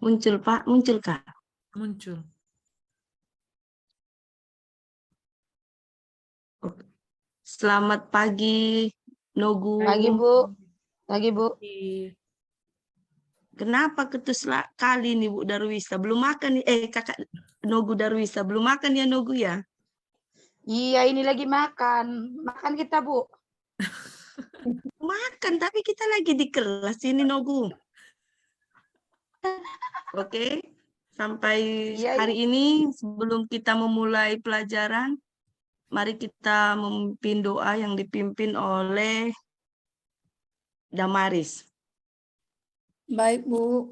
Muncul, Pak. Muncul, Kak. Muncul. Selamat pagi, Nogu. Pagi, Bu. Pagi, Bu. Kenapa ketus kali nih, Bu Darwisa? Belum makan nih. Kakak Nogu Darwisa. Belum makan ya, Nogu ya? Iya, ini lagi makan. Makan kita, Bu. Makan, tapi kita lagi di kelas ini, Nogu. Oke. Sampai Iya, hari ini, sebelum kita memulai pelajaran, mari kita memimpin doa yang dipimpin oleh Damaris. Baik, Bu.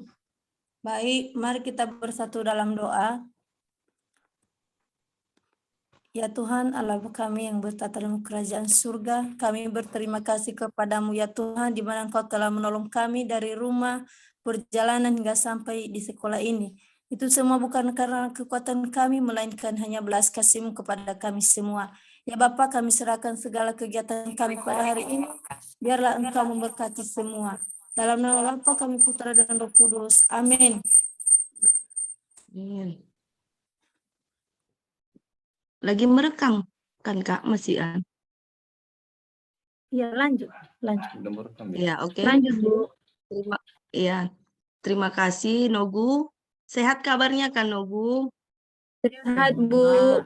Baik, mari kita bersatu dalam doa. Ya Tuhan, Allah kami yang bertata dalam kerajaan surga, kami berterima kasih kepadamu ya Tuhan, di mana Engkau telah menolong kami dari rumah, perjalanan hingga sampai di sekolah ini. Itu semua bukan karena kekuatan kami, melainkan hanya belas kasih-Mu kepada kami semua. Ya Bapa, kami serahkan segala kegiatan kami pada hari ini, biarlah Engkau memberkati semua. Dalam nama Bapa kami Putra dan Roh Kudus. Amin. Lagi merekam kan, Kak? Masih kan? Ya, lanjut. Ya, oke. Lanjut, Bu. Terima kasih, Nogu. Sehat kabarnya kan, Nogu? Sehat, Bu.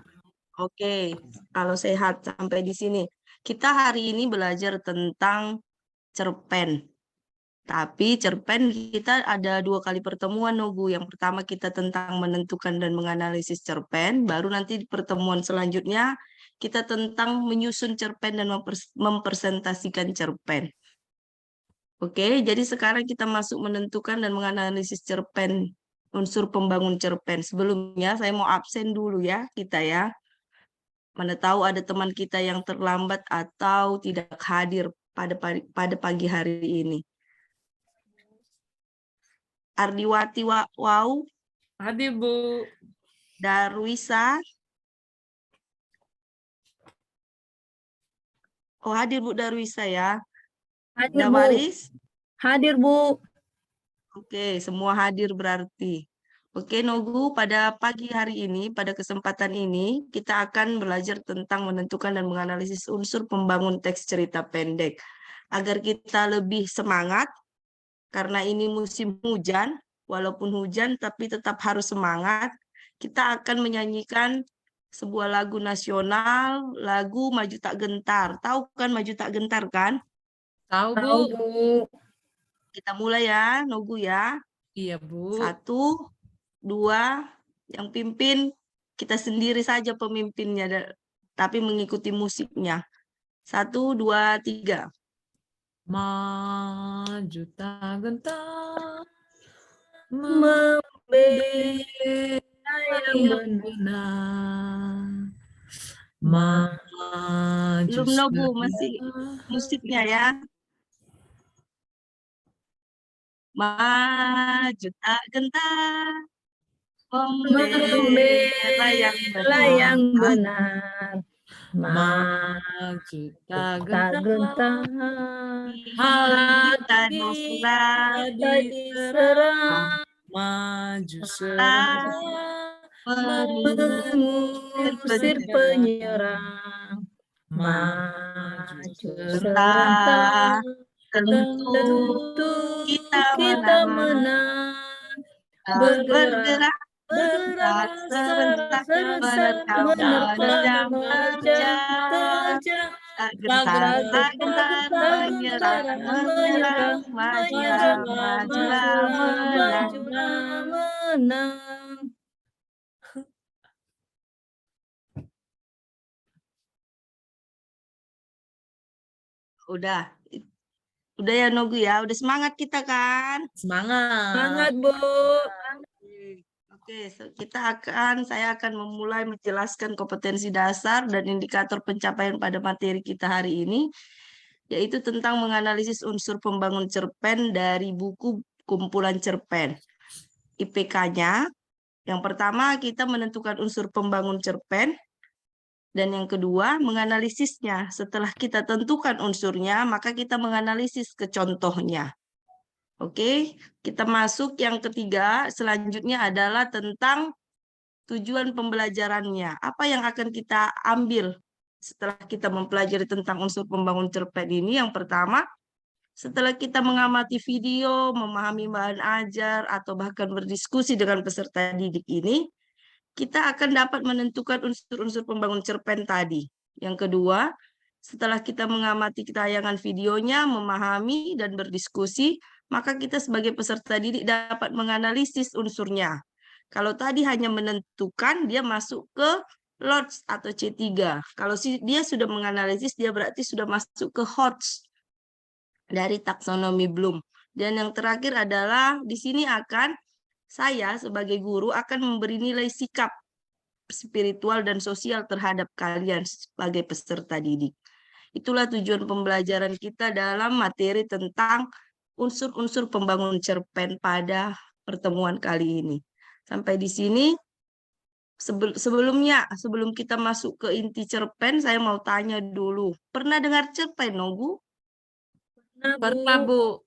Oke, kalau sehat sampai di sini. Kita hari ini belajar tentang cerpen. Tapi cerpen kita ada 2 kali pertemuan, Nogu. Yang pertama kita tentang menentukan dan menganalisis cerpen. Baru nanti di pertemuan selanjutnya kita tentang menyusun cerpen dan mempresentasikan cerpen. Oke, jadi sekarang kita masuk menentukan dan menganalisis cerpen, unsur pembangun cerpen. Sebelumnya saya mau absen dulu ya, kita ya. Mana tahu ada teman kita yang terlambat atau tidak hadir pada pagi hari ini. Ardiwati Wau, Hadir, Bu. Darwisa. Oh, hadir Bu Darwisa ya. Hadir, Bu. Damaris. Hadir, Bu. Oke, semua hadir berarti. Oke, Nogu, pada pagi hari ini, pada kesempatan ini, kita akan belajar tentang menentukan dan menganalisis unsur pembangun teks cerita pendek. Agar kita lebih semangat, karena ini musim hujan, walaupun hujan tapi tetap harus semangat, kita akan menyanyikan sebuah lagu nasional, lagu Maju Tak Gentar. Tahu kan Maju Tak Gentar kan? Tahu, Bu. Tahu, Bu. Kita mulai ya, Nogu ya. Iya, Bu. 1, 2, yang pimpin kita sendiri saja pemimpinnya, tapi mengikuti musiknya. 1, 2, 3. Maju tak gentar, Membela yang benar. Maju Belum, Nogu, masih musiknya ya. Maju tak gentar, membela yang benar. benar. Maju tak Tak gentar, Kita diserang, diserang. Maju serang, mengusir penyerang. Maju serentak, tentu kita kita menang. bergerak Bergerak serentak, menerkam menerjang tak gentar, menyerang, majulah, menang. menang. Udah ya, Nogu ya, udah semangat kita kan? Semangat. Bu. Oke, saya akan memulai menjelaskan kompetensi dasar dan indikator pencapaian pada materi kita hari ini, yaitu tentang menganalisis unsur pembangun cerpen dari buku kumpulan cerpen. IPK-nya, yang pertama kita menentukan unsur pembangun cerpen, dan yang kedua menganalisisnya. Setelah kita tentukan unsurnya, maka kita menganalisis ke contohnya. Oke, kita masuk yang ketiga. Selanjutnya adalah tentang tujuan pembelajarannya. Apa yang akan kita ambil setelah kita mempelajari tentang unsur pembangun cerpen ini? Yang pertama, setelah kita mengamati video, memahami bahan ajar, atau bahkan berdiskusi dengan peserta didik ini, kita akan dapat menentukan unsur-unsur pembangun cerpen tadi. Yang kedua, setelah kita mengamati tayangan videonya, memahami dan berdiskusi, maka kita sebagai peserta didik dapat menganalisis unsurnya. Kalau tadi hanya menentukan, dia masuk ke LOTS atau C3. Kalau dia sudah menganalisis, dia berarti sudah masuk ke HOTS dari taksonomi Bloom. Dan yang terakhir adalah di sini saya sebagai guru akan memberi nilai sikap spiritual dan sosial terhadap kalian sebagai peserta didik. Itulah tujuan pembelajaran kita dalam materi tentang unsur-unsur pembangun cerpen pada pertemuan kali ini. Sampai di sini. Sebelum kita masuk ke inti cerpen, saya mau tanya dulu. Pernah dengar cerpen, Nogu? Pernah, Bu.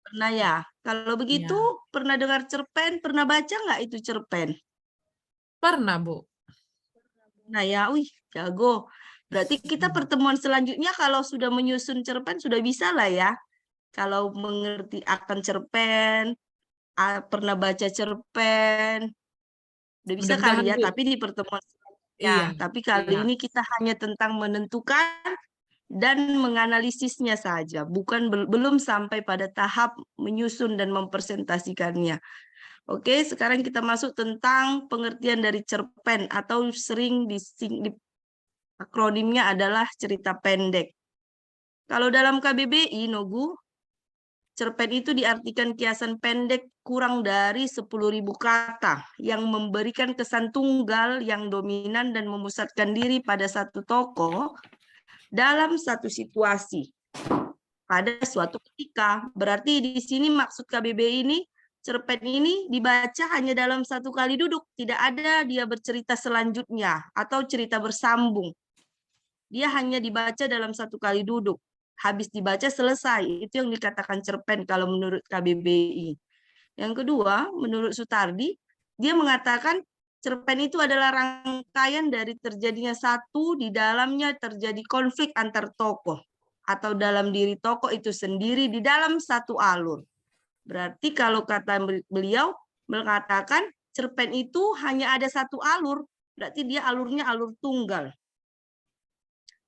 Pernah ya? Kalau begitu, pernah dengar cerpen, pernah baca nggak itu cerpen? Pernah, Bu. Nah ya, wih, jago. Berarti kita pertemuan selanjutnya kalau sudah menyusun cerpen, sudah bisa lah ya. Kalau mengerti akan cerpen, pernah baca cerpen, udah bisa kali ya, Bu. tapi di pertemuan selanjutnya. Iya, Tapi kali ini kita hanya tentang menentukan dan menganalisisnya saja, belum sampai pada tahap menyusun dan mempresentasikannya. Oke, sekarang kita masuk tentang pengertian dari cerpen atau sering akronimnya adalah cerita pendek. Kalau dalam KBBI, Nogu, cerpen itu diartikan kiasan pendek kurang dari 10.000 kata yang memberikan kesan tunggal yang dominan dan memusatkan diri pada satu tokoh dalam satu situasi pada suatu ketika. Berarti di sini maksud KBBI ini, cerpen ini dibaca hanya dalam satu kali duduk. Tidak ada dia bercerita selanjutnya atau cerita bersambung. Dia hanya dibaca dalam satu kali duduk. Habis dibaca selesai. Itu yang dikatakan cerpen kalau menurut KBBI. Yang kedua, menurut Sutardi, dia mengatakan cerpen itu adalah rangkaian dari terjadinya di dalamnya terjadi konflik antar tokoh atau dalam diri tokoh itu sendiri di dalam satu alur. Berarti kalau kata beliau mengatakan cerpen itu hanya ada satu alur, berarti dia alurnya alur tunggal.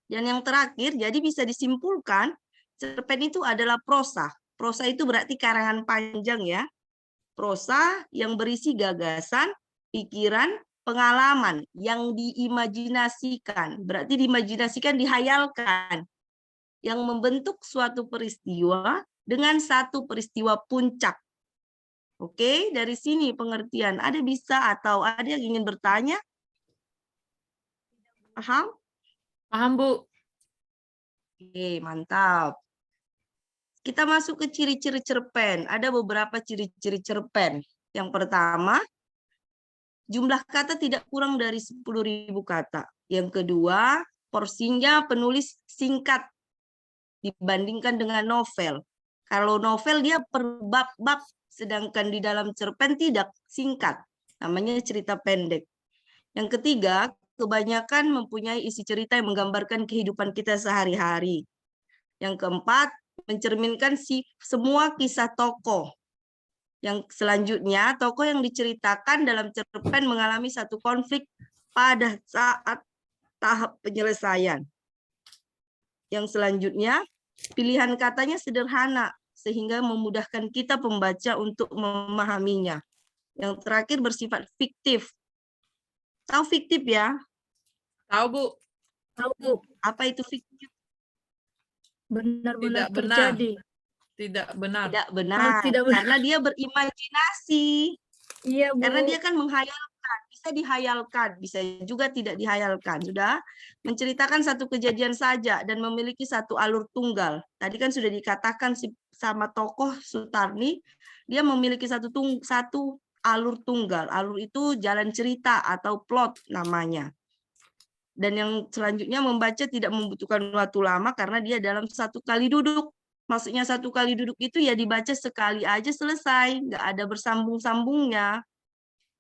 Dan yang terakhir, jadi bisa disimpulkan cerpen itu adalah prosa. Prosa itu berarti karangan panjang ya. Prosa yang berisi gagasan, pikiran, pengalaman yang diimajinasikan. Berarti diimajinasikan, dihayalkan. Yang membentuk suatu peristiwa dengan satu peristiwa puncak. Oke, dari sini pengertian. Ada bisa atau ada yang ingin bertanya? Paham? Paham, Bu. Oke, mantap. Kita masuk ke ciri-ciri cerpen. Ada beberapa ciri-ciri cerpen. Yang pertama, jumlah kata tidak kurang dari 10.000 kata. Yang kedua, porsinya penulis singkat dibandingkan dengan novel. Kalau novel dia per bab-bab, sedangkan di dalam cerpen tidak, singkat. Namanya cerita pendek. Yang ketiga, kebanyakan mempunyai isi cerita yang menggambarkan kehidupan kita sehari-hari. Yang keempat, mencerminkan semua kisah tokoh. Yang selanjutnya, tokoh yang diceritakan dalam cerpen mengalami satu konflik pada saat tahap penyelesaian. Yang selanjutnya, pilihan katanya sederhana sehingga memudahkan kita pembaca untuk memahaminya. Yang terakhir bersifat fiktif. Tahu fiktif ya? Tahu, Bu. Tahu, Bu. Apa itu fiktif? Benar-benar Tidak benar. terjadi. Tidak benar. Tidak benar. tidak benar. Karena dia berimajinasi. Iya, Bu. Karena dia kan menghayalkan. Bisa dihayalkan, bisa juga tidak dihayalkan. Sudah menceritakan satu kejadian saja dan memiliki satu alur tunggal. Tadi kan sudah dikatakan sama tokoh Sutarni, dia memiliki satu alur tunggal. Alur itu jalan cerita atau plot namanya. Dan yang selanjutnya membaca tidak membutuhkan waktu lama karena dia dalam satu kali duduk. Maksudnya satu kali duduk itu ya dibaca sekali aja selesai, nggak ada bersambung-sambungnya.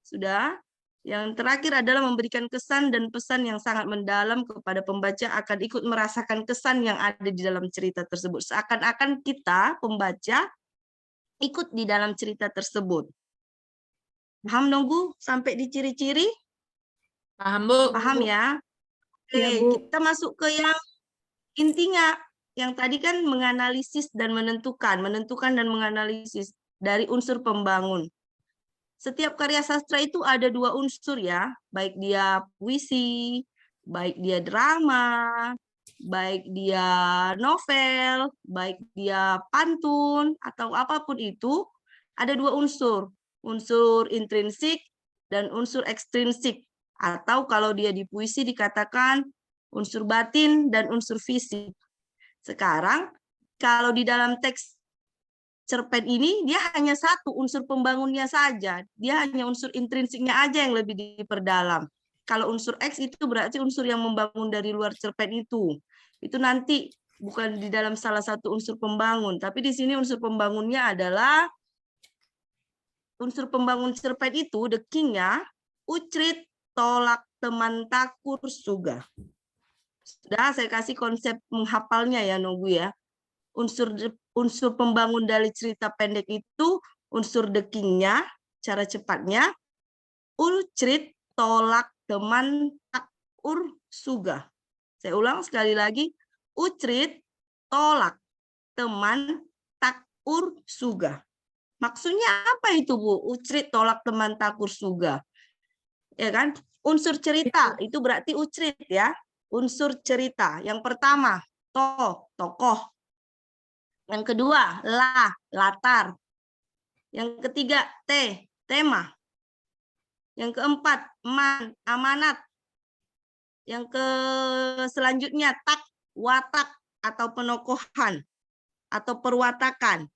Sudah? Yang terakhir adalah memberikan kesan dan pesan yang sangat mendalam kepada pembaca akan ikut merasakan kesan yang ada di dalam cerita tersebut. Seakan-akan kita, pembaca, ikut di dalam cerita tersebut. Paham dong, Bu? Sampai di ciri-ciri? Paham, Bu? Paham ya? Oke, Iya, Bu. kita masuk ke yang intinya. Yang tadi kan menganalisis dan menentukan dan menganalisis dari unsur pembangun. Setiap karya sastra itu ada dua unsur ya, baik dia puisi, baik dia drama, baik dia novel, baik dia pantun, atau apapun itu, ada dua unsur. Unsur intrinsik dan unsur ekstrinsik. Atau kalau dia di puisi dikatakan unsur batin dan unsur fisik. Sekarang, kalau di dalam teks cerpen ini dia hanya satu unsur pembangunnya saja, dia hanya unsur intrinsiknya aja yang lebih diperdalam. Kalau unsur X itu berarti unsur yang membangun dari luar cerpen itu nanti bukan di dalam salah satu unsur pembangun, tapi di sini unsur pembangunnya adalah unsur pembangun cerpen itu, the king-nya, ucrit, tolak, teman, takur, suga. Sudah saya kasih konsep menghafalnya ya, Nogu ya. Unsur pembangun dari cerita pendek itu unsur the king-nya, cara cepatnya, ucrit, tolak, teman, takur, suga. Saya ulang sekali lagi, ucrit, tolak, teman, takur, suga. Maksudnya apa itu, Bu? Ucrit, tolak, teman, takur, suga. Ya kan? Unsur cerita itu berarti ucrit ya. Unsur cerita. Yang pertama, tokoh. Yang kedua, latar. Yang ketiga, tema. Yang keempat, amanat. Yang selanjutnya, watak atau penokohan atau perwatakan.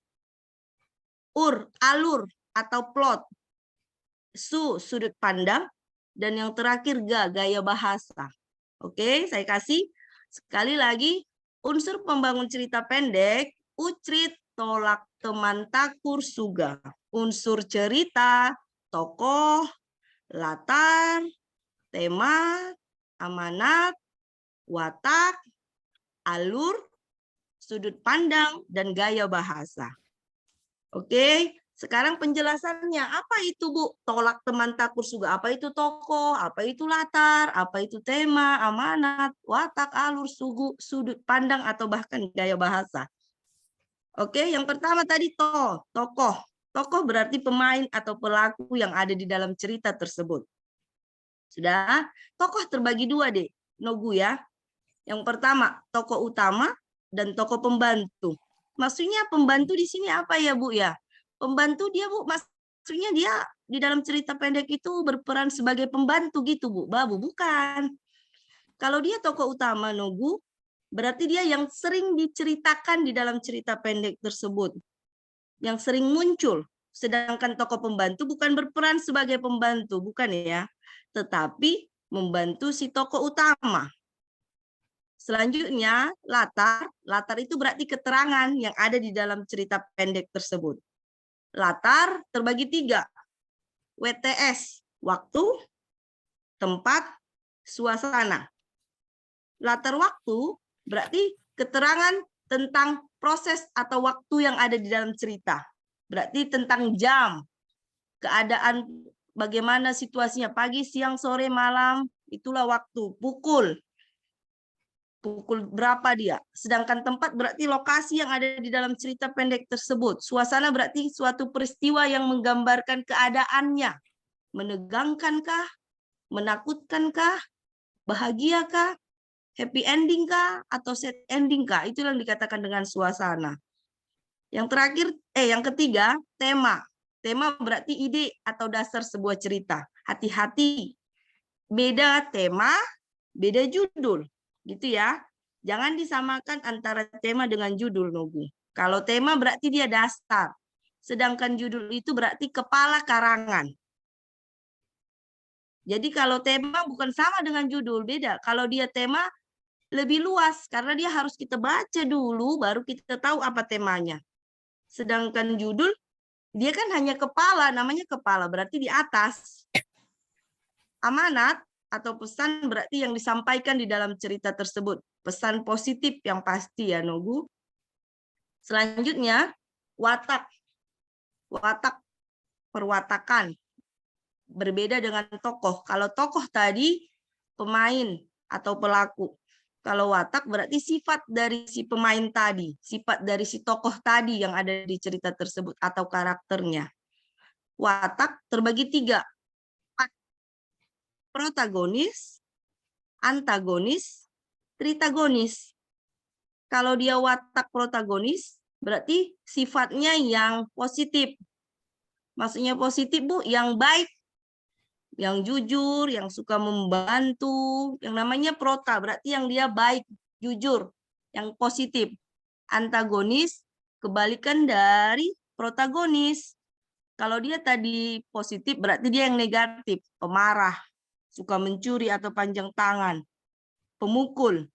Alur atau plot. Sudut pandang. Dan yang terakhir, gaya bahasa. Oke, saya kasih sekali lagi unsur pembangun cerita pendek, ucrit, tolak, teman, takur, suga. Unsur cerita, tokoh, latar, tema, amanat, watak, alur, sudut pandang, dan gaya bahasa. Oke, sekarang penjelasannya. Apa itu, Bu? Tolak, teman, takur, suga. Apa itu tokoh? Apa itu latar? Apa itu tema, amanat, watak, alur, sudut pandang, atau bahkan gaya bahasa. Oke, yang pertama tadi tokoh. Tokoh berarti pemain atau pelaku yang ada di dalam cerita tersebut. Sudah? Tokoh terbagi dua deh, Nogu ya. Yang pertama, tokoh utama dan tokoh pembantu. Maksudnya pembantu di sini apa ya, Bu ya? Pembantu dia, Bu, maksudnya dia di dalam cerita pendek itu berperan sebagai pembantu gitu, Bu. Babu, bukan. Kalau dia tokoh utama, Nogu, berarti dia yang sering diceritakan di dalam cerita pendek tersebut. Yang sering muncul. Sedangkan tokoh pembantu bukan berperan sebagai pembantu, bukan ya. Tetapi membantu si tokoh utama. Selanjutnya, latar. Latar itu berarti keterangan yang ada di dalam cerita pendek tersebut. Latar terbagi 3. WTS, waktu, tempat, suasana. Latar waktu berarti keterangan tentang proses atau waktu yang ada di dalam cerita. Berarti tentang jam, keadaan bagaimana situasinya, pagi, siang, sore, malam, itulah waktu. Pukul berapa dia. Sedangkan tempat berarti lokasi yang ada di dalam cerita pendek tersebut. Suasana berarti suatu peristiwa yang menggambarkan keadaannya. Menegangkankah? Menakutkankah? Bahagiakah? Happy ending kah? Atau sad ending kah? Itu yang dikatakan dengan suasana. Yang terakhir, yang ketiga, tema. Tema berarti ide atau dasar sebuah cerita. Hati-hati. Beda tema, beda judul. Gitu ya. Jangan disamakan antara tema dengan judul, Nogu. Kalau tema berarti dia dasar. Sedangkan judul itu berarti kepala karangan. Jadi kalau tema bukan sama dengan judul, beda. Kalau dia tema, lebih luas karena dia harus kita baca dulu baru kita tahu apa temanya. Sedangkan judul dia kan hanya kepala, namanya kepala berarti di atas. Amanat atau pesan berarti yang disampaikan di dalam cerita tersebut. Pesan positif yang pasti ya Nogu. Selanjutnya watak. Watak perwatakan. Berbeda dengan tokoh. Kalau tokoh tadi pemain atau pelaku. Kalau watak berarti sifat dari si pemain tadi, sifat dari si tokoh tadi yang ada di cerita tersebut atau karakternya. Watak terbagi 3. Protagonis, antagonis, tritagonis. Kalau dia watak protagonis, berarti sifatnya yang positif. Maksudnya positif, Bu, yang baik, yang jujur, yang suka membantu, yang namanya prota, berarti yang dia baik, jujur, yang positif. Antagonis, kebalikan dari protagonis. Kalau dia tadi positif, berarti dia yang negatif, pemarah, suka mencuri atau panjang tangan, pemukul.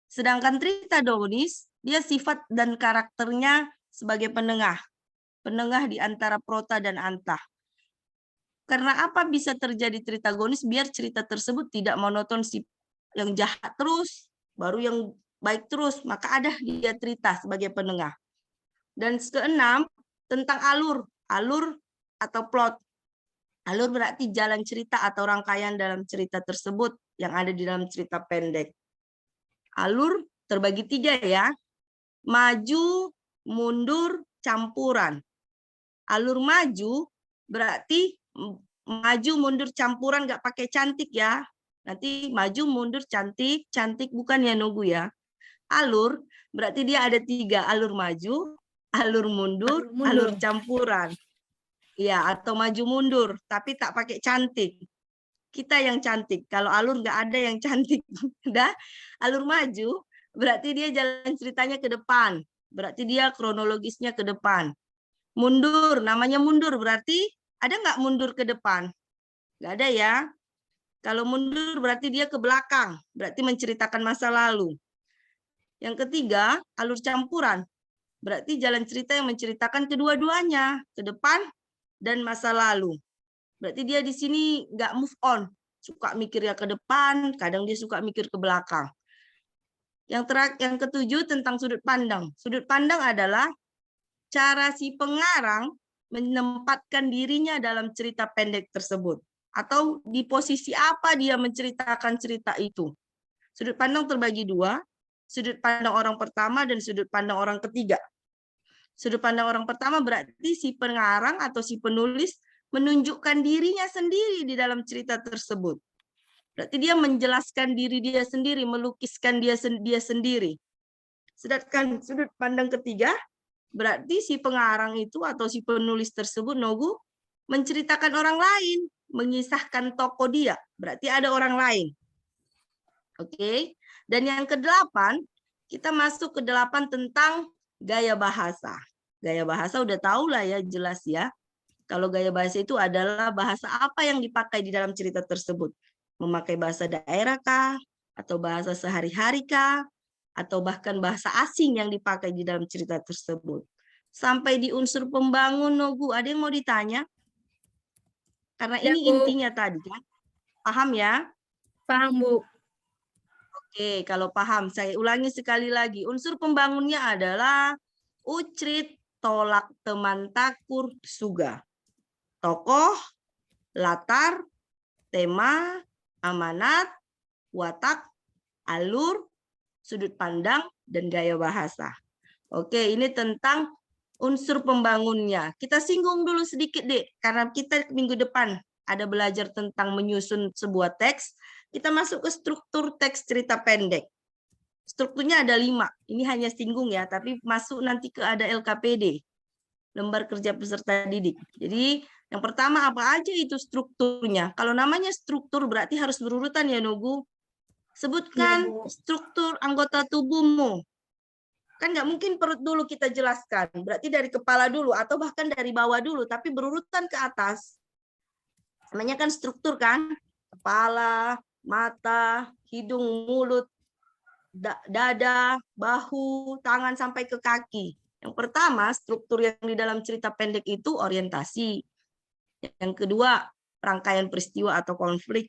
Sedangkan tritagonis, dia sifat dan karakternya sebagai penengah. Penengah di antara prota dan anta. Karena apa bisa terjadi tritagonis? Biar cerita tersebut tidak monoton yang jahat terus, baru yang baik terus. Maka ada dia trita sebagai penengah. Dan keenam, tentang alur. Alur atau plot. Alur berarti jalan cerita atau rangkaian dalam cerita tersebut yang ada di dalam cerita pendek. Alur terbagi 3 ya. Maju, mundur, campuran. Alur maju berarti maju, mundur, campuran nggak pakai cantik ya. Nanti maju, mundur, cantik, cantik bukan ya Nogu ya. Alur berarti dia ada 3, alur maju, alur mundur, alur campuran. Ya, atau maju mundur, tapi tak pakai cantik. Kita yang cantik. Kalau alur nggak ada yang cantik. Udah, alur maju berarti dia jalan ceritanya ke depan. Berarti dia kronologisnya ke depan. Mundur, namanya mundur berarti ada nggak mundur ke depan? Nggak ada ya. Kalau mundur berarti dia ke belakang. Berarti menceritakan masa lalu. Yang ketiga, alur campuran. Berarti jalan cerita yang menceritakan kedua-duanya. Ke depan dan masa lalu. Berarti dia di sini nggak move on. Suka mikirnya ke depan, kadang dia suka mikir ke belakang. Yang ketujuh tentang sudut pandang. Sudut pandang adalah cara si pengarang menempatkan dirinya dalam cerita pendek tersebut. Atau di posisi apa dia menceritakan cerita itu. Sudut pandang terbagi 2, sudut pandang orang pertama dan sudut pandang orang ketiga. Sudut pandang orang pertama berarti si pengarang atau si penulis menunjukkan dirinya sendiri di dalam cerita tersebut. Berarti dia menjelaskan diri dia sendiri, melukiskan dia sendiri. Sedangkan sudut pandang ketiga, berarti si pengarang itu atau si penulis tersebut, Nogu, menceritakan orang lain, mengisahkan tokoh dia. Berarti ada orang lain. Oke. Dan yang ke-8, kita masuk ke 8 tentang gaya bahasa. Gaya bahasa udah tahu lah ya, jelas ya. Kalau gaya bahasa itu adalah bahasa apa yang dipakai di dalam cerita tersebut. Memakai bahasa daerah kah? Atau bahasa sehari-hari kah? Atau bahkan bahasa asing yang dipakai di dalam cerita tersebut. Sampai di unsur pembangun, Nogu, ada yang mau ditanya? Karena Ya, ini Bu. intinya tadi kan. Paham ya? Paham, Bu. Oke, kalau paham, saya ulangi sekali lagi. Unsur pembangunnya adalah ucrit, tolak, teman, takur, suga. Tokoh, latar, tema, amanat, watak, alur, sudut pandang, dan gaya bahasa. Oke, ini tentang unsur pembangunnya. Kita singgung dulu sedikit, Dek, karena kita minggu depan ada belajar tentang menyusun sebuah teks. Kita masuk ke struktur teks cerita pendek. Strukturnya ada 5. Ini hanya singgung ya, tapi masuk nanti ke ada LKPD, lembar kerja peserta didik. Jadi yang pertama apa aja itu strukturnya. Kalau namanya struktur berarti harus berurutan ya, Nogu. Sebutkan struktur anggota tubuhmu. Kan nggak mungkin perut dulu kita jelaskan. Berarti dari kepala dulu atau bahkan dari bawah dulu, tapi berurutan ke atas. Namanya kan struktur kan? Kepala, mata, hidung, mulut. dada, bahu, tangan sampai ke kaki. Yang pertama, struktur yang di dalam cerita pendek itu orientasi. Yang kedua, rangkaian peristiwa atau konflik.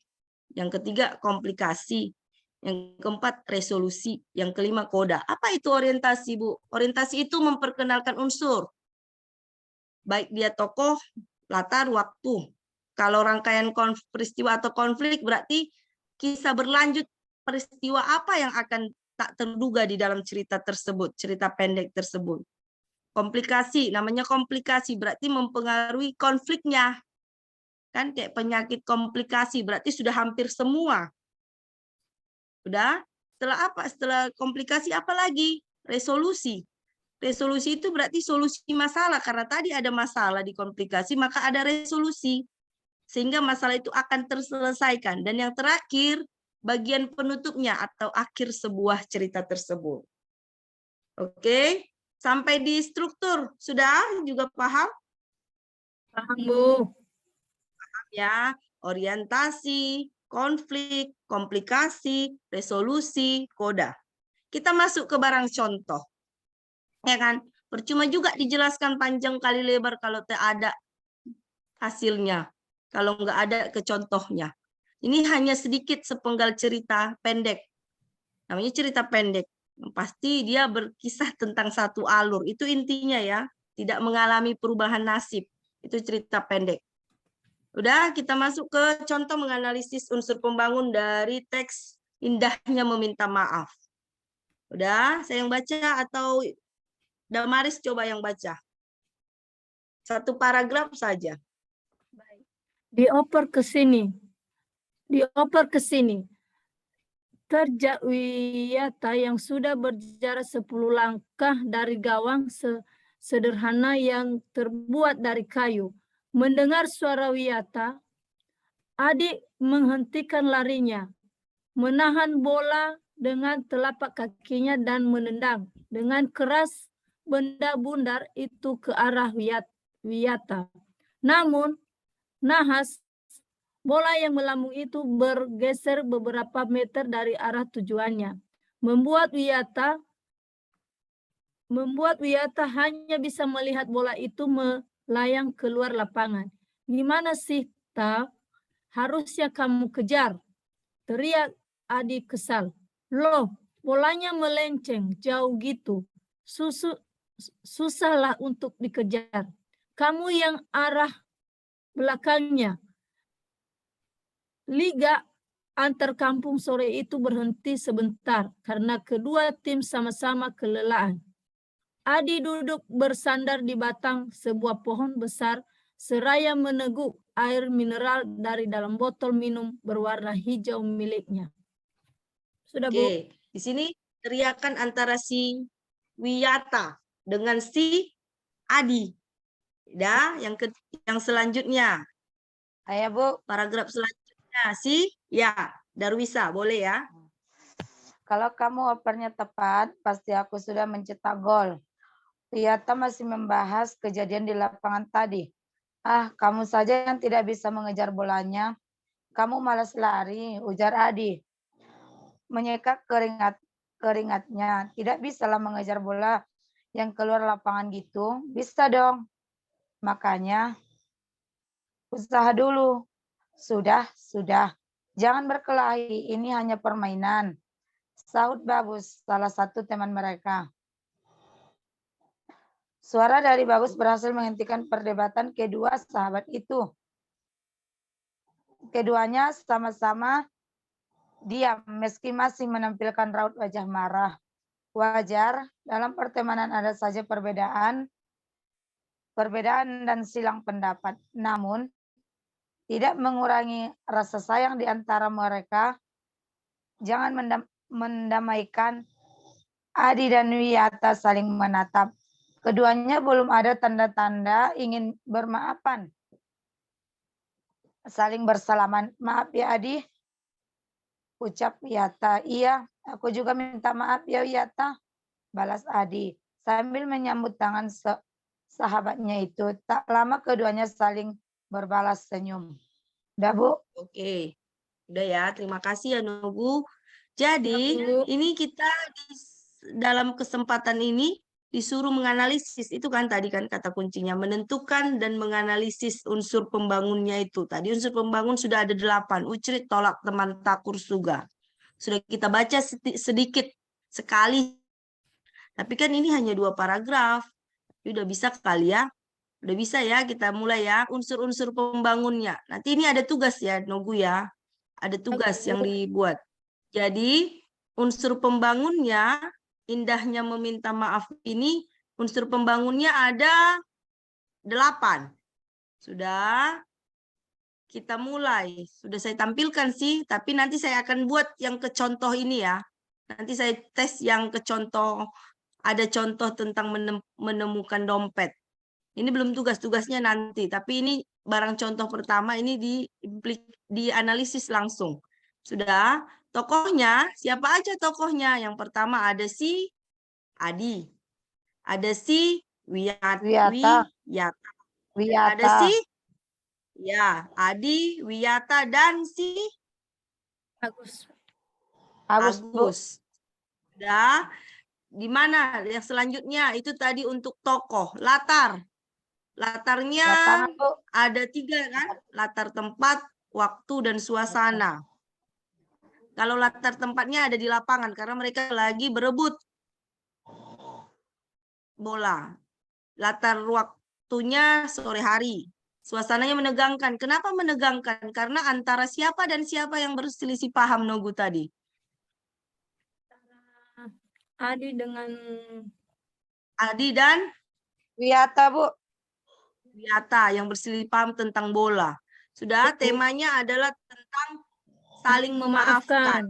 Yang ketiga, komplikasi. Yang keempat, resolusi. Yang kelima, koda. Apa itu orientasi, Bu? Orientasi itu memperkenalkan unsur. Baik dia tokoh, latar, waktu. Kalau rangkaian peristiwa atau konflik berarti kisah berlanjut peristiwa apa yang akan tak terduga di dalam cerita tersebut, cerita pendek tersebut. Komplikasi, namanya komplikasi berarti mempengaruhi konfliknya. Kan kayak penyakit komplikasi, berarti sudah hampir semua. Udah? Setelah apa? Setelah komplikasi apa lagi? Resolusi. Resolusi itu berarti solusi masalah, karena tadi ada masalah di komplikasi, maka ada resolusi. Sehingga masalah itu akan terselesaikan. Dan yang terakhir, bagian penutupnya atau akhir sebuah cerita tersebut. Oke, sampai di struktur. Sudah juga paham? Paham, Bu. Ya, orientasi, konflik, komplikasi, resolusi, koda. Kita masuk ke barang contoh. Ya kan? Percuma juga dijelaskan panjang kali lebar kalau tak ada hasilnya. Kalau nggak ada ke contohnya. Ini hanya sedikit sepenggal cerita pendek. Namanya cerita pendek. Pasti dia berkisah tentang satu alur. Itu intinya ya. Tidak mengalami perubahan nasib. Itu cerita pendek. Udah, kita masuk ke contoh menganalisis unsur pembangun dari teks Indahnya Meminta Maaf. Udah, saya yang baca atau Damaris coba yang baca? Satu paragraf saja. Dioper ke sini. Dioper ke sini. Terjak Wiyata yang sudah berjarak 10 langkah dari gawang sederhana yang terbuat dari kayu. Mendengar suara Wiyata, adik menghentikan larinya, menahan bola dengan telapak kakinya dan menendang dengan keras benda bundar itu ke arah Wiyata. Namun, nahas bola yang melambung itu bergeser beberapa meter dari arah tujuannya, membuat Wiyata hanya bisa melihat bola itu melayang keluar lapangan. Gimana sih, Ta? Harusnya kamu kejar, teriak adik kesal. Loh, bolanya melenceng jauh gitu. Susahlah untuk dikejar. Kamu yang arah belakangnya. Liga antar kampung sore itu berhenti sebentar karena kedua tim sama-sama kelelahan. Adi duduk bersandar di batang sebuah pohon besar seraya meneguk air mineral dari dalam botol minum berwarna hijau miliknya. Sudah, Bu? Oke, di sini teriakan antara si Wiyata dengan si Adi. Dah, yang selanjutnya. Ayo, Bu. Paragraf selanjutnya si Darwisa, boleh ya? Kalau kamu opernya tepat, pasti aku sudah mencetak gol. Wiyata masih membahas kejadian di lapangan tadi. Ah, kamu saja yang tidak bisa mengejar bolanya. Kamu malas lari, ujar Adi. Menyeka keringatnya. Tidak bisalah mengejar bola yang keluar lapangan gitu. Bisa dong. Makanya usaha dulu. Sudah. Jangan berkelahi, ini hanya permainan. Sahut Bagus, salah satu teman mereka. Suara dari Bagus berhasil menghentikan perdebatan kedua sahabat itu. Keduanya sama-sama diam meski masih menampilkan raut wajah marah. Wajar, dalam pertemanan ada saja perbedaan dan silang pendapat. Namun, tidak mengurangi rasa sayang di antara mereka. Jangan mendamaikan. Adi dan Wiyata saling menatap. Keduanya belum ada tanda-tanda ingin bermaafan. Saling bersalaman. Maaf ya Adi. Ucap Wiyata. Iya, aku juga minta maaf ya Wiyata. Balas Adi. Sambil menyambut tangan sahabatnya itu. Tak lama keduanya saling berbalas senyum. Udah, Bu? Oke. Udah ya, terima kasih ya Nubu. Jadi, Bu. ini kita dalam kesempatan ini disuruh menganalisis. Itu kan tadi kan kata kuncinya. Menentukan dan menganalisis unsur pembangunnya itu. Tadi unsur pembangun sudah ada 8. Ucrit, tolak, teman, takur, suga. Sudah kita baca sedikit sekali. Tapi kan ini hanya 2 paragraf. Udah bisa kali ya. Udah bisa ya, kita mulai ya. Unsur-unsur pembangunnya. Nanti ini ada tugas ya, Nogu ya. Ada tugas yang dibuat. Jadi, unsur pembangunnya, indahnya meminta maaf ini, unsur pembangunnya ada 8. Sudah, kita mulai. Sudah saya tampilkan sih, tapi nanti saya akan buat yang ke contoh ini ya. Nanti saya tes yang ke contoh, ada contoh tentang menemukan dompet. Ini belum tugas-tugasnya nanti, tapi ini barang contoh pertama ini dianalisis langsung. Sudah, tokohnya, siapa aja tokohnya? Yang pertama ada si Adi, ada si Wiyata. ada si Adi, Wiyata, dan si Agus. Agus, Bu. Agus. Sudah, di mana yang selanjutnya? Itu tadi untuk tokoh, latar. Latarnya Lapangan, Bu. ada 3 kan? Latar tempat, waktu, dan suasana. Kalau latar tempatnya ada di lapangan karena mereka lagi berebut bola. Latar waktunya sore hari. Suasananya menegangkan. Kenapa menegangkan? Karena antara siapa dan siapa yang berselisih paham, Nogu tadi? Adi dengan Adi dan Wiyata, Bu. Wiyata yang berselisih paham tentang bola. Sudah, temanya adalah tentang saling memaafkan.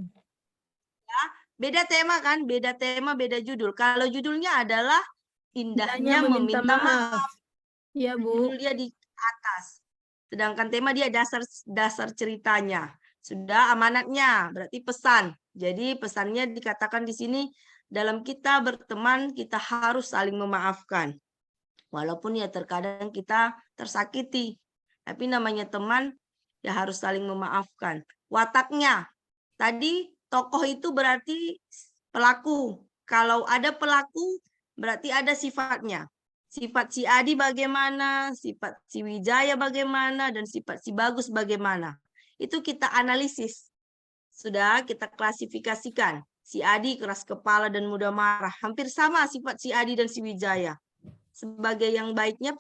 Beda tema kan? Beda tema, beda judul. Kalau judulnya adalah indahnya meminta maaf. Iya, Bu. Judul dia di atas. Sedangkan tema dia dasar ceritanya. Sudah, amanatnya berarti pesan. Jadi pesannya dikatakan di sini, dalam kita berteman kita harus saling memaafkan. Walaupun ya terkadang kita tersakiti. Tapi namanya teman ya harus saling memaafkan. Wataknya. Tadi tokoh itu berarti pelaku. Kalau ada pelaku berarti ada sifatnya. Sifat si Adi bagaimana, sifat si Wijaya bagaimana, dan sifat si Bagus bagaimana. Itu kita analisis. Sudah kita klasifikasikan. Si Adi keras kepala dan mudah marah. Hampir sama sifat si Adi dan si Wijaya. Sebagai yang baiknya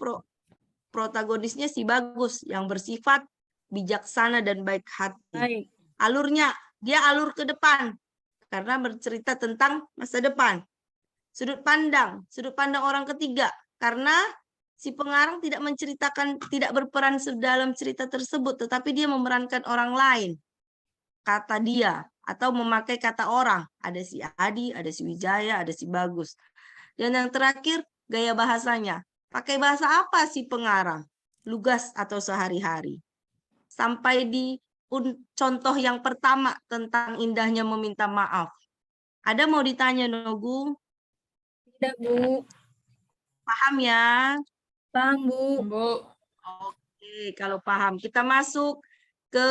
protagonisnya si Bagus. Yang bersifat bijaksana dan baik hati. Baik. Alurnya, dia alur ke depan. Karena bercerita tentang masa depan. Sudut pandang orang ketiga. Karena si pengarang tidak menceritakan, tidak berperan dalam cerita tersebut, tetapi dia memerankan orang lain. Kata dia, atau memakai kata orang. Ada si Adi, ada si Wijaya, ada si Bagus. Dan yang terakhir, gaya bahasanya. Pakai bahasa apa si pengarang? Lugas atau sehari-hari. Sampai di contoh yang pertama tentang indahnya meminta maaf. Ada mau ditanya, Nogu? Tidak, Bu. Paham ya? Paham, Bu. Oke, kalau paham. Kita masuk ke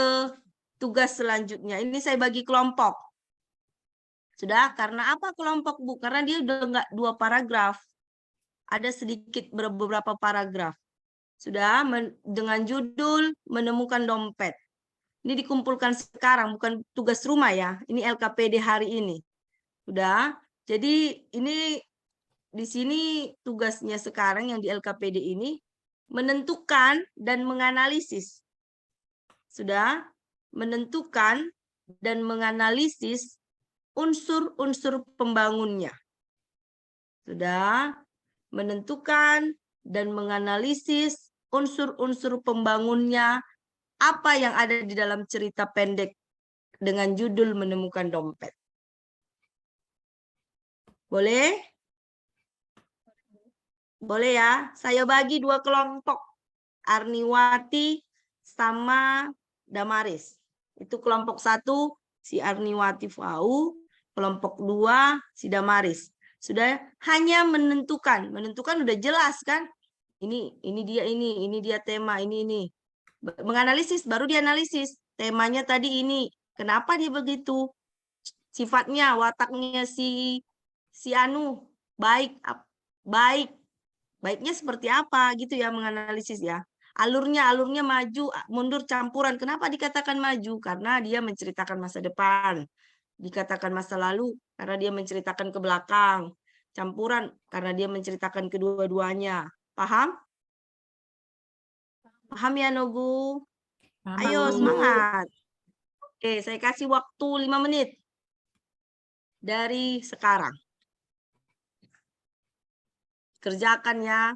tugas selanjutnya. Ini saya bagi kelompok. Sudah, karena apa kelompok, Bu? Karena dia udah enggak 2 paragraf. Ada sedikit beberapa paragraf. Sudah, dengan judul menemukan dompet. Ini dikumpulkan sekarang, bukan tugas rumah ya. Ini LKPD hari ini. Sudah, jadi ini di sini tugasnya sekarang yang di LKPD ini menentukan dan menganalisis. Sudah, menentukan dan menganalisis unsur-unsur pembangunnya. Sudah, menentukan dan menganalisis unsur-unsur pembangunnya, apa yang ada di dalam cerita pendek dengan judul menemukan dompet. Boleh? Boleh ya? Saya bagi 2 kelompok. Arniwati sama Damaris. Itu kelompok 1 si Arniwati Fau, kelompok 2 si Damaris. Sudah, hanya menentukan. Menentukan udah jelas kan? Ini dia tema, ini. Menganalisis, baru dianalisis. Temanya tadi ini. Kenapa dia begitu? sifatnya, wataknya si Anu baik. Baiknya seperti apa gitu ya, menganalisis ya. Alurnya maju, mundur, campuran. Kenapa dikatakan maju? Karena dia menceritakan masa depan. Dikatakan masa lalu karena dia menceritakan ke belakang. Campuran karena dia menceritakan kedua-duanya. Paham? Paham ya, Nogu? Ayo, semangat. Oke, saya kasih waktu 5 menit. Dari sekarang. Kerjakan ya.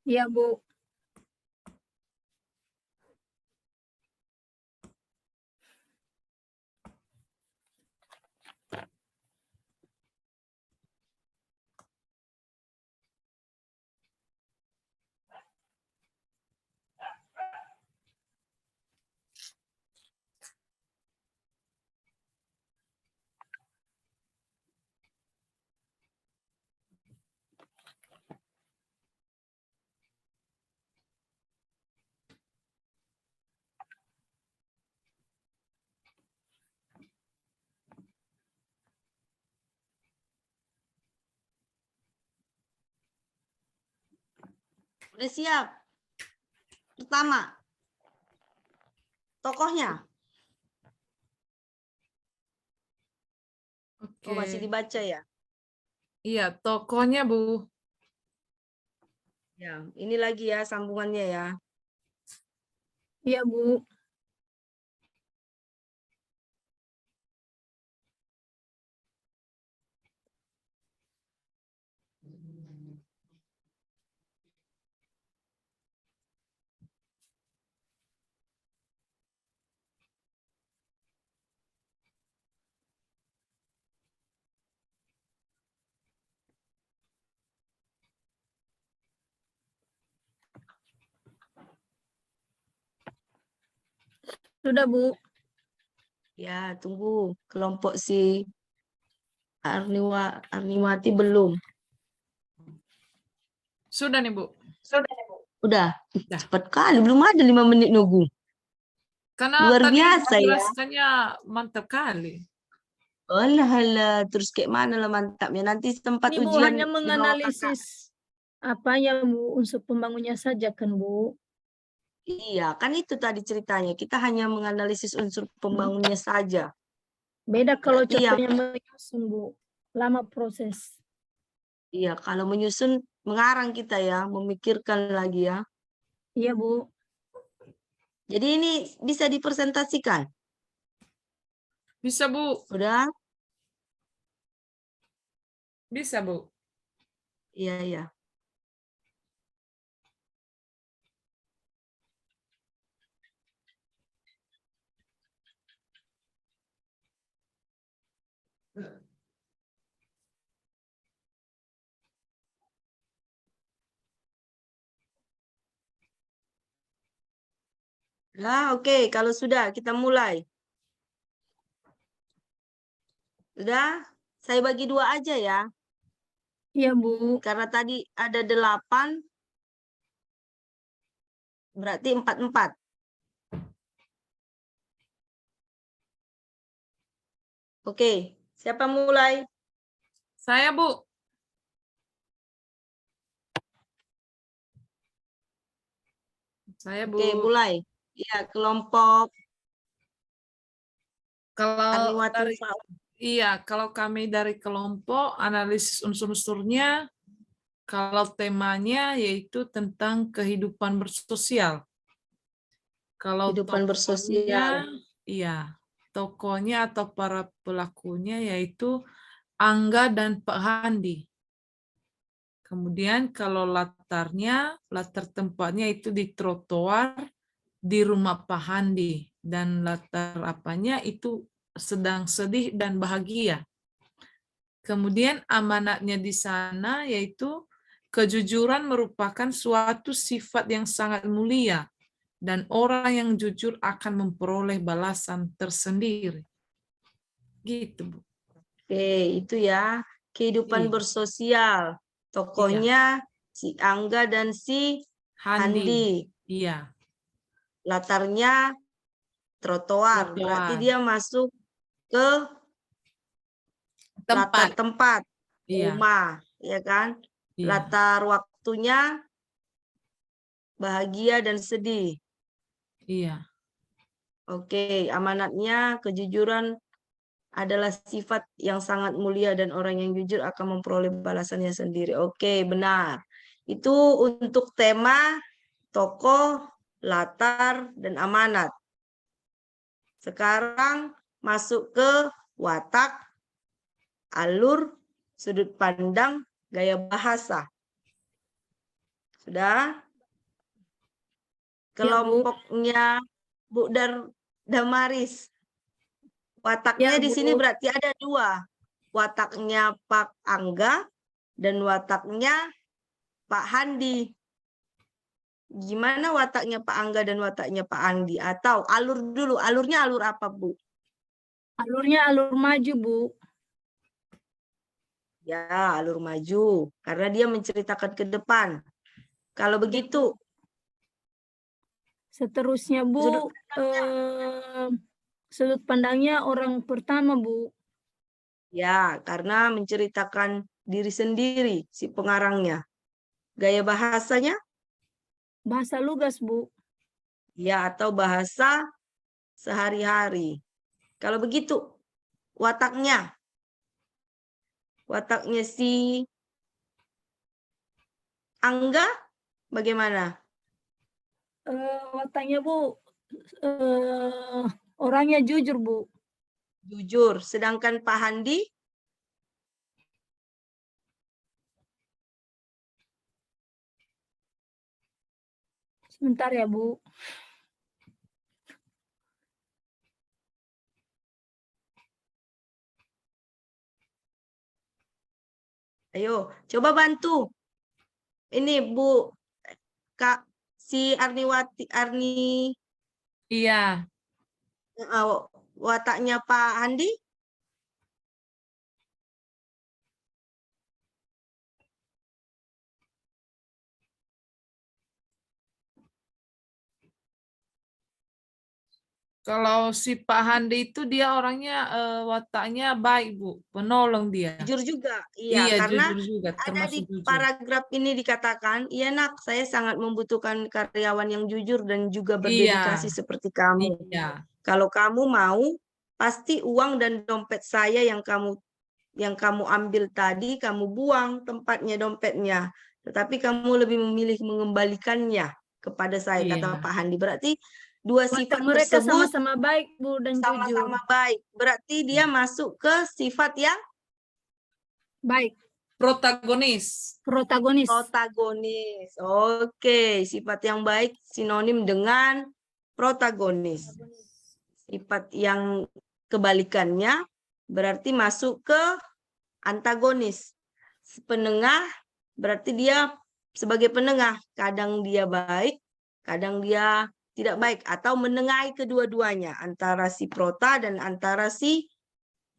Iya, Bu. Udah siap? Pertama, tokohnya. Oke. Oh, masih dibaca ya? Iya, tokohnya, Bu. Ya, ini lagi ya sambungannya ya. Iya, Bu. Sudah, Bu. Ya, tunggu. Kelompok si Arniwati belum. Sudah nih, Bu. Udah. Dah. Cepat kali. Belum ada 5 menit nunggu. Karena Luar tadi biasa ya. menjelaskannya mantap kali. Alah, terus kayak mana lah mantapnya. Nanti tempat Ini, Bu, ujian hanya di bawah kakak. menganalisis apa ya, Bu, unsur pembangunnya saja kan, Bu. Iya, kan itu tadi ceritanya. Kita hanya menganalisis unsur pembangunnya saja. Beda kalau Berarti yang contohnya menyusun, Bu. Lama proses. iya, kalau menyusun mengarang kita ya, memikirkan lagi ya. Iya, Bu. Jadi ini bisa dipresentasikan. Bisa, Bu. Udah? Bisa, Bu. Iya. Nah, oke. Kalau sudah, kita mulai. Sudah? Saya bagi 2 aja ya. Iya, Bu. Karena tadi ada 8, berarti 4-4. Oke, siapa mulai? Saya, Bu. Saya, Bu. Oke, mulai. Ya, kelompok Kalau Arniwati. kalau kami dari kelompok analisis unsur-unsurnya, kalau temanya yaitu tentang kehidupan bersosial. Kalau Kehidupan bersosial. iya, tokohnya atau para pelakunya yaitu Angga dan Pak Handi. Kemudian kalau latar tempatnya itu di trotoar di rumah Pak Handi, dan latar apanya itu sedang sedih dan bahagia. Kemudian amanatnya di sana yaitu kejujuran merupakan suatu sifat yang sangat mulia dan orang yang jujur akan memperoleh balasan tersendiri. Gitu, Bu. Oke, itu ya. Kehidupan Iya. bersosial. Tokohnya si Angga dan si Handi. Iya. Latarnya trotoar. Berarti Trotoar. dia masuk ke latar Tempat. tempat, Iya, rumah, ya kan? iya. Latar waktunya bahagia dan sedih. Iya. Oke, amanatnya kejujuran adalah sifat yang sangat mulia dan orang yang jujur akan memperoleh balasannya sendiri. Oke, benar. Itu untuk tema tokoh, latar, dan amanat. Sekarang masuk ke watak, alur, sudut pandang, gaya bahasa. Sudah? Kelompoknya Bu Damaris. Wataknya Ya, di sini Bu. berarti ada dua. Wataknya Pak Angga dan wataknya Pak Handi. Gimana wataknya Pak Angga dan wataknya Pak Andi? Atau alur dulu, alurnya alur apa, Bu? Alurnya alur maju, Bu. Ya, alur maju. Karena dia menceritakan ke depan. Kalau begitu, Seterusnya, Bu, sudut pandangnya orang pertama, Bu. ya, karena menceritakan diri sendiri si pengarangnya. Gaya bahasanya, Bahasa lugas, Bu. ya, atau bahasa sehari-hari. Kalau begitu, wataknya si Angga bagaimana? Wataknya, Bu, orangnya jujur, Bu. Jujur. Sedangkan Pak Handi, Sebentar ya, Bu. ayo coba bantu. Ini Bu Kak si Arni Iya. wataknya Pak Handi. Kalau si Pak Handi itu dia orangnya wataknya baik, Bu. Penolong dia. Jujur juga. Iya, Iya, karena jujur juga, ada termasuk di jujur. paragraf ini dikatakan, iya nak, saya sangat membutuhkan karyawan yang jujur dan juga berdedikasi Iya. seperti kamu. Iya. Kalau kamu mau, pasti uang dan dompet saya yang kamu ambil tadi, kamu buang tempatnya dompetnya. Tetapi kamu lebih memilih mengembalikannya kepada saya, kata Iya. Pak Handi. Berarti dua Watak sifat mereka tersebut sama-sama baik, Bu, dan jujur. sama-sama baik. Berarti dia masuk ke sifat yang Baik. Protagonis. Protagonis. protagonis. Oke, sifat yang baik sinonim dengan protagonis. Sifat yang kebalikannya berarti masuk ke antagonis. Penengah berarti dia sebagai penengah. Kadang dia baik, kadang dia tidak baik. Atau menengahi kedua-duanya. Antara si prota dan antara si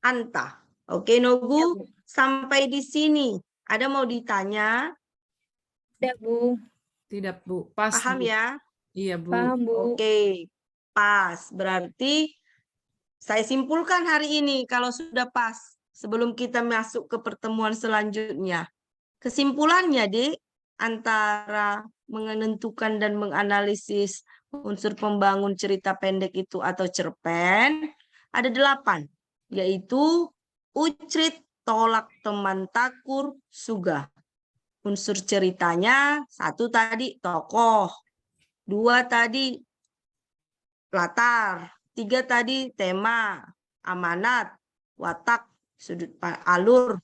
anta. Oke, Nogu, sampai di sini. Ada mau ditanya? Ya, Bu. Tidak, Bu. Pas, Paham Bu. ya? Iya, Bu. Paham, Bu. Oke, pas. Berarti saya simpulkan hari ini kalau sudah pas. Sebelum kita masuk ke pertemuan selanjutnya. Kesimpulannya, Dik, antara menentukan dan menganalisis unsur pembangun cerita pendek itu atau cerpen, ada 8. Yaitu ucrit, tolak, teman, takur, sugah. Unsur ceritanya, 1 tadi tokoh, 2 tadi latar, 3 tadi tema, amanat, watak, alur,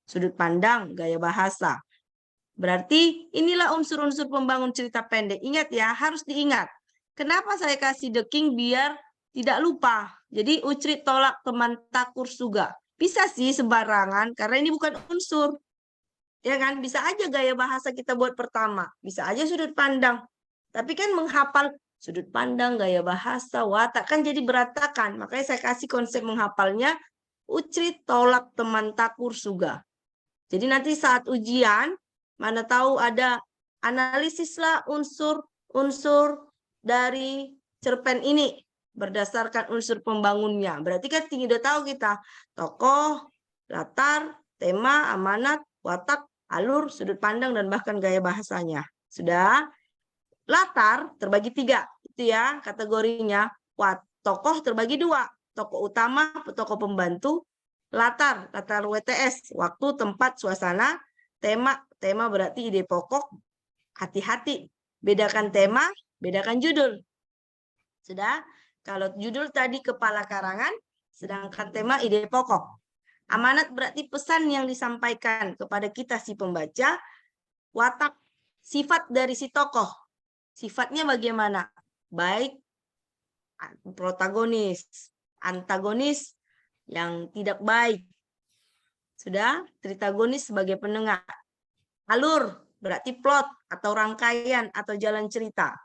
sudut pandang, gaya bahasa. Berarti inilah unsur-unsur pembangun cerita pendek. Ingat ya, harus diingat. Kenapa saya kasih the king biar tidak lupa. Jadi ucrit, tolak, teman, takur, sugah. Bisa sih sembarangan karena ini bukan unsur. Ya kan? Bisa aja gaya bahasa kita buat pertama. Bisa aja sudut pandang. Tapi kan menghafal sudut pandang, gaya bahasa, watak kan jadi berantakan. Makanya saya kasih konsep menghafalnya ucrit, tolak, teman, takur, sugah. Jadi nanti saat ujian, mana tahu ada analisislah unsur-unsur dari cerpen ini. berdasarkan unsur pembangunnya. Berarti kan udah tahu kita tokoh, latar, tema, amanat, watak, alur, sudut pandang, dan bahkan gaya bahasanya. Sudah? Latar terbagi 3, itu ya kategorinya. Tokoh terbagi 2, tokoh utama, tokoh pembantu. Latar WTS, waktu, tempat, suasana. Tema berarti ide pokok. Hati-hati, bedakan tema, bedakan judul. Sudah? Kalau judul tadi kepala karangan, sedangkan tema ide pokok. Amanat berarti pesan yang disampaikan kepada kita si pembaca. Watak, sifat dari si tokoh. Sifatnya bagaimana? Baik, protagonis, antagonis, yang tidak baik. Sudah? Tritagonis sebagai penengah. Alur berarti plot atau rangkaian atau jalan cerita.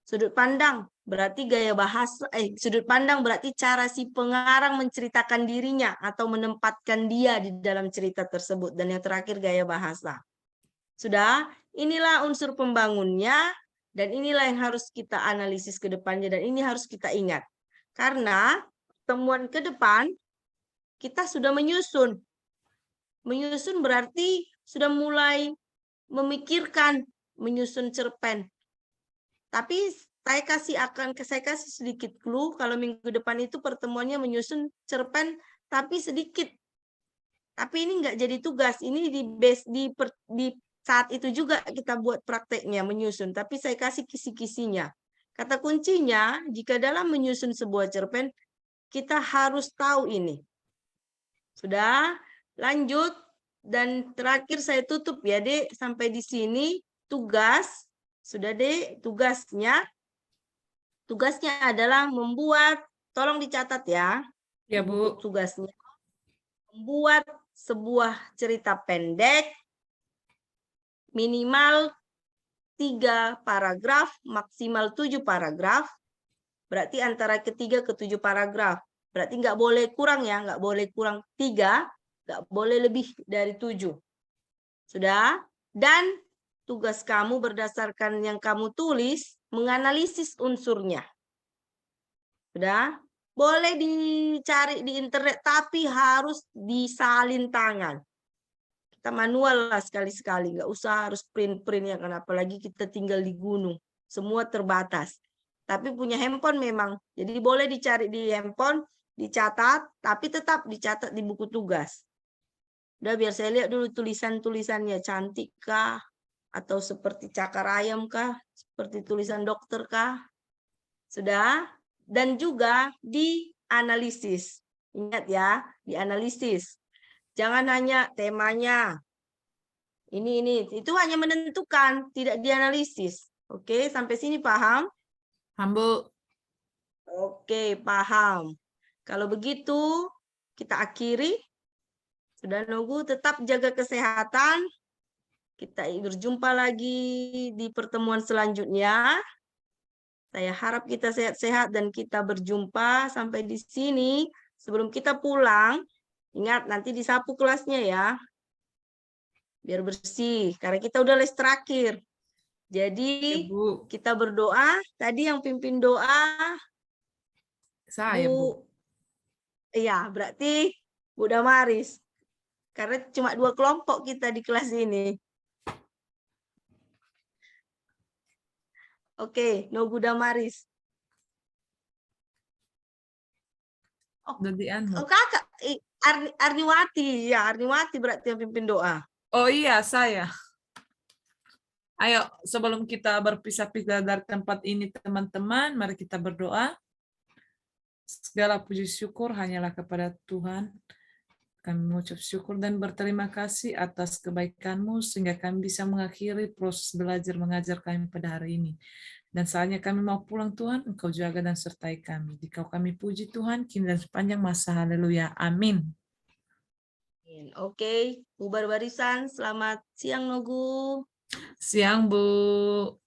Sudut pandang berarti gaya bahasa, sudut pandang berarti cara si pengarang menceritakan dirinya atau menempatkan dia di dalam cerita tersebut. Dan yang terakhir gaya bahasa. Sudah, inilah unsur pembangunnya dan inilah yang harus kita analisis ke depannya dan ini harus kita ingat. Karena temuan ke depan kita sudah menyusun. Menyusun berarti sudah mulai memikirkan menyusun cerpen. Tapi saya kasih sedikit clue kalau minggu depan itu pertemuannya menyusun cerpen tapi sedikit. Tapi ini nggak jadi tugas. Ini di saat itu juga kita buat prakteknya menyusun. Tapi saya kasih kisi-kisinya. Kata kuncinya jika dalam menyusun sebuah cerpen kita harus tahu ini. Sudah, lanjut. Dan terakhir saya tutup ya, Dek. Sampai di sini tugas. Sudah, Dek, tugasnya. Tugasnya adalah membuat, tolong dicatat ya. Ya, Bu. Tugasnya membuat sebuah cerita pendek minimal 3 paragraf, maksimal 7 paragraf. Berarti antara ke-3 ke 7 paragraf. Berarti nggak boleh kurang ya, nggak boleh kurang 3, nggak boleh lebih dari 7. Sudah? Dan tugas kamu berdasarkan yang kamu tulis, menganalisis unsurnya. Sudah? Boleh dicari di internet, tapi harus disalin tangan. Kita manual lah sekali-sekali, nggak usah harus print-print ya, kan apalagi kita tinggal di gunung. Semua terbatas. Tapi punya handphone memang, jadi boleh dicari di handphone, dicatat, tapi tetap dicatat di buku tugas. Udah, biar saya lihat dulu tulisan-tulisannya, cantik kah? Atau seperti cakar ayam kah? Seperti tulisan dokter kah? Sudah? Dan juga dianalisis. Ingat ya, dianalisis. Jangan hanya temanya. Ini. Itu hanya menentukan, tidak dianalisis. Oke, sampai sini paham? Paham, Bu. Oke, paham. Kalau begitu, kita akhiri. Sudah nunggu, tetap jaga kesehatan. Kita berjumpa lagi di pertemuan selanjutnya. Saya harap kita sehat-sehat dan kita berjumpa sampai di sini. Sebelum kita pulang, ingat nanti disapu kelasnya ya. Biar bersih, karena kita udah les terakhir. Jadi Bu. kita berdoa, tadi yang pimpin doa, Saya, Bu. Iya, berarti Bu Damaris. Karena cuma 2 kelompok kita di kelas ini. Oke, no Bu Damaris. Oh, kakak, Arniwati. Ya, Arniwati berarti yang pimpin doa. Oh iya, saya. Ayo, sebelum kita berpisah-pisah dari tempat ini, teman-teman, mari kita berdoa. Segala puji syukur hanyalah kepada Tuhan. Kami mengucap syukur dan berterima kasih atas kebaikan-Mu sehingga kami bisa mengakhiri proses belajar mengajar kami pada hari ini. Dan saatnya kami mau pulang Tuhan, Engkau jaga dan sertai kami. Dikau kami puji Tuhan, kini dan sepanjang masa. Haleluya. Amin. Oke, bubar barisan. Selamat siang, Nogu. Siang, Bu.